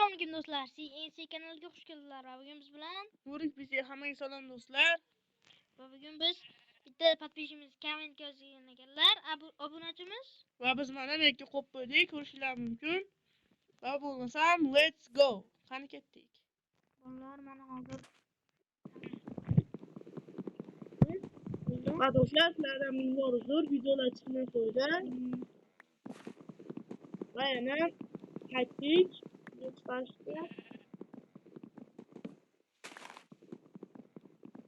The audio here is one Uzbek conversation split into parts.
Assalomu alaykum do'stlar. CNC kanaliga xush kelibsizlar. Va bugun biz bilan Nurik bizga hammaga salom do'stlar. va bugun biz bitta podpishchimiz komment yozgan ekanlar. Obunachimiz Va biz mana bu yerga qo'yib qo'ydik, ko'rishingiz mumkin. Va bo'lmasam let's go. Qani ketdik. bolalar mana hozir Va do'stlar, sizlardan minnatdor uzr, videolar chiqmay qo'ydi. Va yana qaytdik.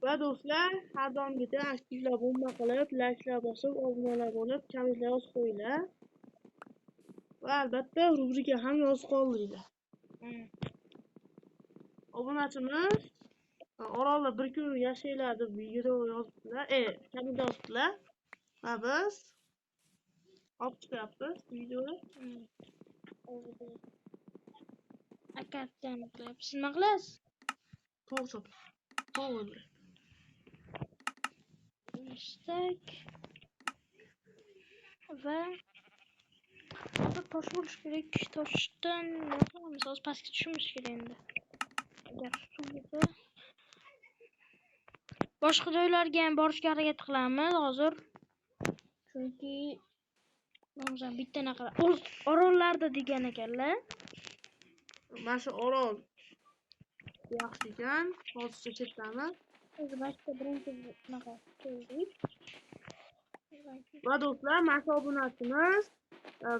Va do'stlar, har doimgidek aktivlar bomba qilib, like'lar bosib, obunalar bo'lib, kommentlar yozib qo'yinglar. Va albatta rubrika ham yozib qoldiringlar. Obunachimiz Orolda bir kun yashaylar deb video yozibdilar, komment yozibdilar. Va biz olib chiqyapmiz videoni. akasidan qilyapsiz. Nima qilasiz? To'g'ri. Istak va tosh bo'lishi kerak. Toshdan nima qilamiz? Hozir pastga tushimiz kerak endi. Agar suv bo'lsa boshqa joylarga ham borishga harakat qilamiz hozir. Chunki nomzam bitta naqa orollarda degan ekanlar. Mana shu orol yaxshi ekan. Hozircha ketamiz. O'zi boshqa birinchi naqa ko'rdik. Va do'stlar, mana shu obunachimiz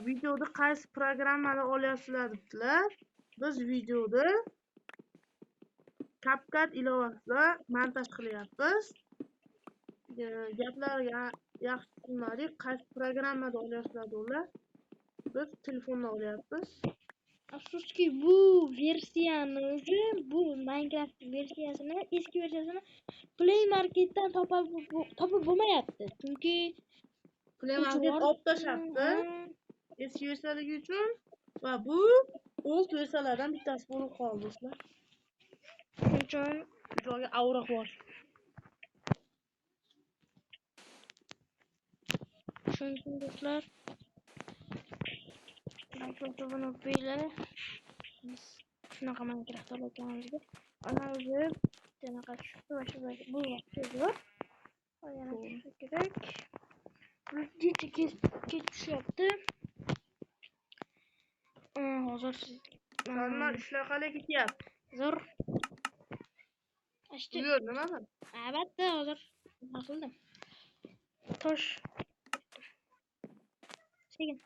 videoda qaysi programmani olyapsizlar debdilar. Biz videoda CapCut ilovasida montaj qilyapmiz. Gaplarga yaxshi tushunmadik, qaysi programmada olyapsizlar dedilar. Biz telefondan olyapmiz. Afsuski bu versiyani o'zi bu Minecraft versiyasini eski versiyasini Play Marketdan topib bo'lmayapti. Chunki Play Market olib tashlabdi eski versiyaligi uchun va bu old versiyalardan bittasi bo'lib qoldi do'stlar. Shuning uchun joyga avroq bor. Shuning uchun do'stlar buni bilinglar. Biz shunaqa Minecraft olayotganimizga ana o'zi shunaqa tushibdi va shu bu vaqtda yana tushishi kerak. Kech tushyapti. Hozir Salman ishlar qalay ketyapti? Zo'r. Yo'q, nima qil? Albatta, hozir nima qildim? Tosh. Sekin.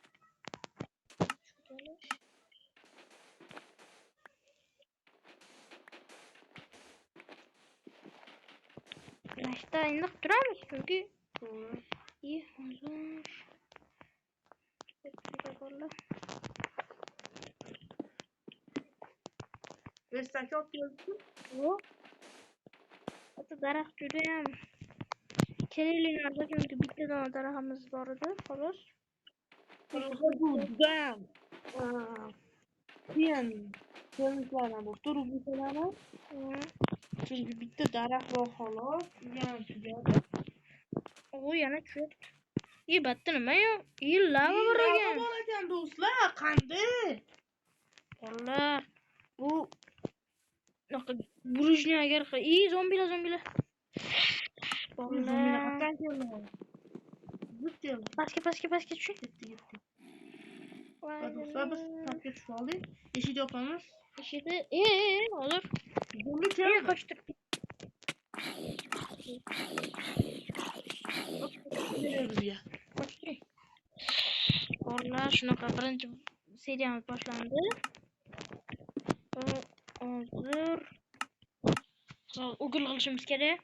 Nashta endi qilib turamiz chunki hozir Esdaki olib kelibdi. yo'q. Ota daraxt judayam kerakli narsa chunki bitta dona daraxtimiz bor edi, xolos. Bu judayam qiyin ko'rinishlardan bo'lib rubrikalarni. Chunki bitta daraxt bor xolos, yana tugadi. Yana tushyapti. Batta nima yo? Yillar bor ekan. Bor ekan do'stlar, qanday? Bolalar, bu naqa burujni agar zombilar. Bolalar, pastga tushing. Ketdi. Do'stlar, biz pastga tushib oldik. Eshik yopamiz. Eshikni hozir Zombi keldi. qochdi. Bolalar, shunaqa birinchi seriyamiz boshlandi. Hozir o'g'il qilishimiz kerak.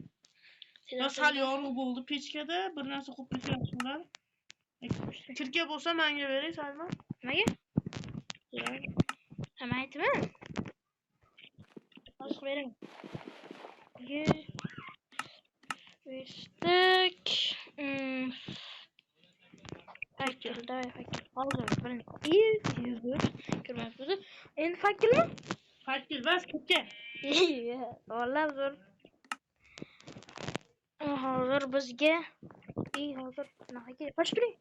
Sal yorug' bo'ldi pechkada, bir narsa qo'yib ketyapti ular. Kirka bo'lsa menga bering, Salman. Nimaga? Hamma aytma. Hozir beraman. Istak. Hozir birinchi ko'rmayapsiz. Endi fakilmi? Fakil bas kirka. Vallahi zo'r. Hozir bizga hozir bunaqa kerak. Qochib turing.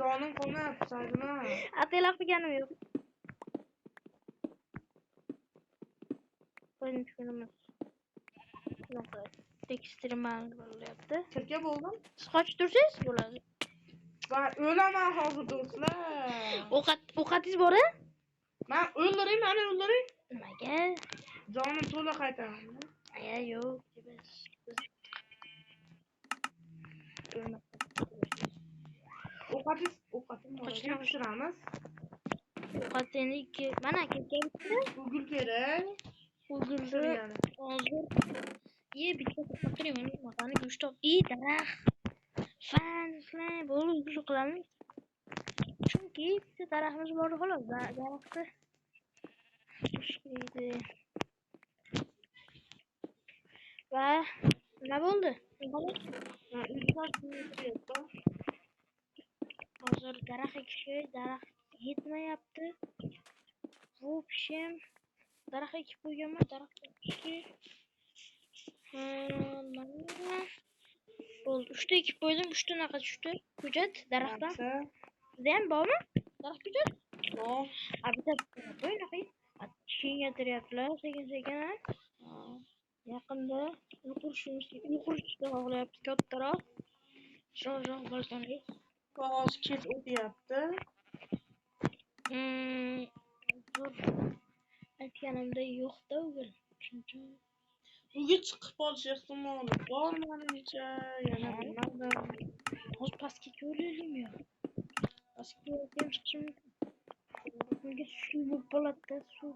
Jonim qolmayapti, Salman. Atelaq qilganim yo'q. birinchi kunimiz shunaqa ekstremal bo'lyapti. Chaka bo'ldim. Siz qochib tursangiz bo'ladi. Ben o'laman hozir do'stlar. Ovqatingiz bor a? Men o'ldiring, meni o'ldiring. Nimaga? Jonim to'la qaytaman. Yo'q, biz Ovqatim bor. Qachon? Pishiramiz. ovqatingiz mana kelganida O'gul kerak. o'g'ilni Pishirgani. hozir bitta qilib maqani go'sht olib daraxt fan bo'lib qilamiz. Chunki bitta daraxtimiz bor xolos. Daraxtni ishlaydi. Va nima bo'ldi? Hozir daraxt yetmayapti. Bu pishim daraxt ekib qo'yganman, daraxt ekishga bo'ldi. 3 ta ekib qo'ydim, 3 ta naqa tushdi. Hujjat daraxtdan. Sizda ham bormi? Daraxt hujjat? Yo'q. Bitta bunaqa kengaytiryaptilar sekin-sekin. Yaqinda yuqurishga bog'layapti kattaroq. Sho'roq balkonli. Hozir kech o'tyapti. Zo'r aytganimda yo'q-da o'g'il. Chunki Bugun chiqib qolish ehtimoli bor menimcha, yana bilmadim. hozir pastga ko'raylikmi yo? Pastga ko'rib chiqishim mumkin. Bunga suv bo'lib qoladi-da, suv.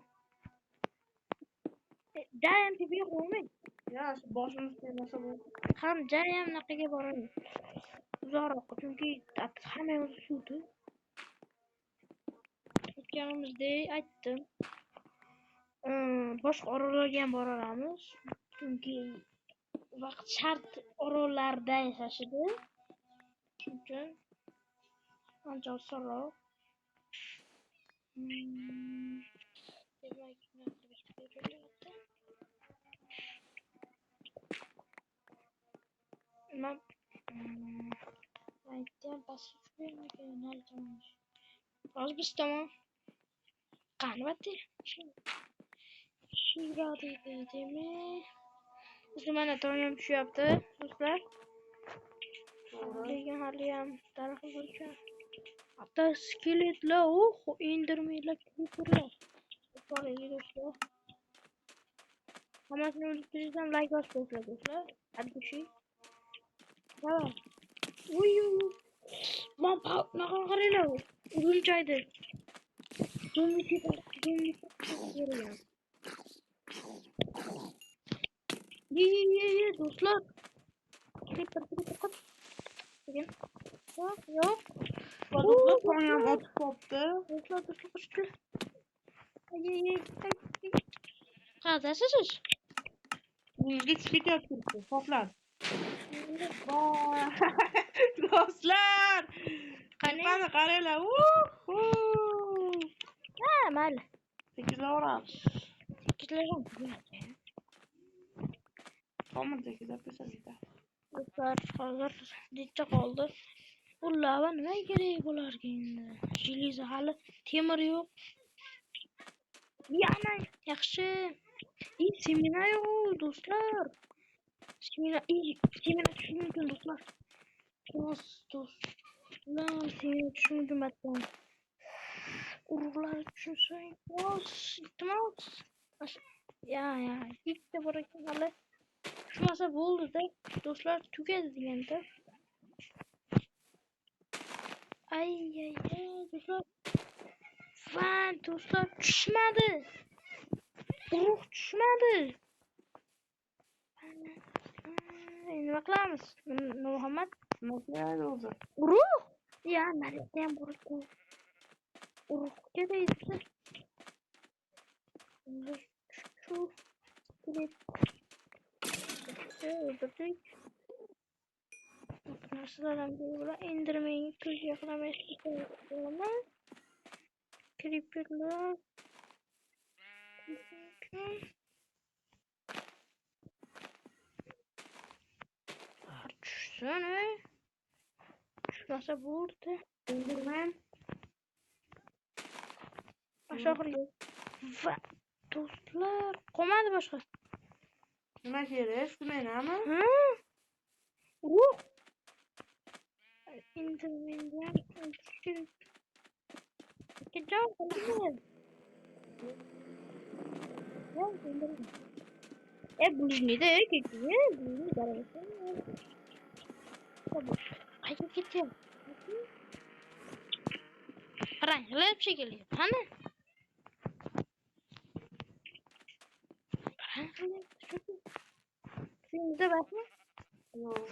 Jayam tepaga qo'ymang. Ya, shu boshimiz tegmasa bo'ldi. Ham jayam naqaga boradi. Uzoqroq, chunki hamma yoq suvdi. Aytganimizdek aytdim. Boshqa orollarga ham boramiz. Chunki vaqt shart orollarda yashashidi. Shuning uchun ancha osonroq. Demak, aytgan hozir biz tomon qaniyapti? Shiradi deydimi? Biz mana to'yim tushyapti, do'stlar. Lekin hali ham daraxt bo'yicha. Hatta skeletlar, endermenlar ko'pirlar. Qo'rqoqlik do'stlar. Hammasini o'ldirishdan like bosib qo'yinglar do'stlar. Hadi kushi. Давай. Uy. Men naqa qaranglar. Urunchaydi. Zo'mni ko'rgan. Ye do'stlar. Creeper. Yo'q. Do'stlar ham otib qopti. Do'stlar qochdilar. Ay. Qayerdasiz? Bunga ketyapti. Qoplar. Do'stlar. Qani qaranglar. Mayli. Tekizlavoramiz. Tekizlayman. Tomir tekizlab qo'ysak. Do'stlar, hozir necha qoldi? Bu lava nima kerak bo'larkan endi? Железо hali temir yo'q. Yana yaxshi. Semina yo'q, do'stlar. Semina tushib mumkin, do'stlar. Do'stlar, semina tushib mumkin batdan. Urug'lar tushsang, iltimos. Ya, bitta bor ekan hali. Tushmasa bo'ldi-da, do'stlar, tugadi deganda. Ay, do'stlar. Fan, do'stlar, tushmadi. Urug' tushmadi. Nima qilamiz? Muhammad, nima qiladi o'zi? urug'? Ya, naryoqda ham bor ekan. Urug' kerak. Shu kerak. O'ldirdik. Narsalar ham bilan endermenga ko'z yaqinlashtirib Creeperlar. Tushsin, tushmasa bo'ldi. Enderman. Aşağıya. Va do'stlar, qolmadi boshqa. Nima kerak? Menami? Ha? Endi menga kejon qildim. Ближний-то какие? Ближний, дорогой. Qayerga ketyapti? Qarang, g'ilib shekilli. Qani? Qarang, Sizda bormi? Yo'q.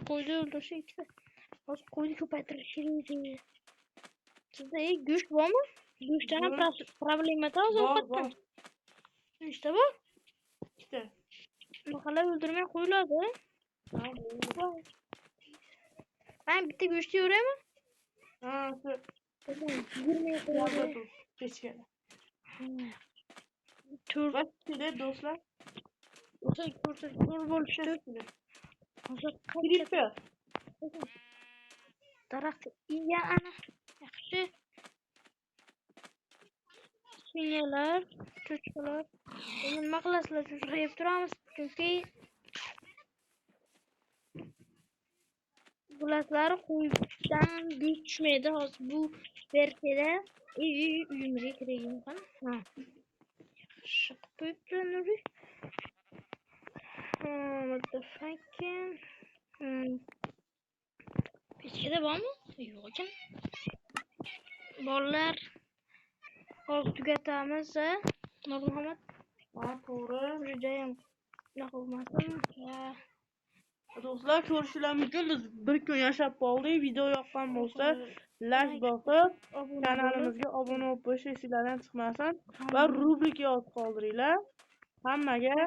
Qo'yni o'ldirish ikkita. Hozir qo'yni ko'paytirish kerak. Sizda go'sht bormi? Go'shtdan problema hozir ovqatdan. Nechta bor? Ikkita. Mahalla o'ldirmay qo'yiladi. Ben bitta go'sht yo'raymi? Ha, shu. 20 Yo'lda tur. Kechgani. Tur. Va kerak do'stlar. Tur bo'lishdi. Hozir Kiripti. daraxt iya ana. Yaxshi. Sinyalar, cho'chqalar. Endi nima qilasizlar? Cho'chqa yeb turamiz. Chunki bulatlar qo'ydan go'sht tushmaydi. Hozir bu versiyada uyimizga kerakmi qani? Ha. Yaxshi qilib qo'yibdi Nuri. What the fucking? Pechkada bormi? Yo'q ekan. Bolalar, hozir tugatamiz. Nurmuhammad, Ha, to'g'ri. judayam unaqa bo'lmasin. Do'stlar, ko'rishlar mumkin. Biz bir kun yashab qoldik. Video yoqqan bo'lsa, like bosib, kanalimizga obuna bo'lib qo'yish esingizdan chiqmasin va rubrika yozib qoldiringlar. Hammaga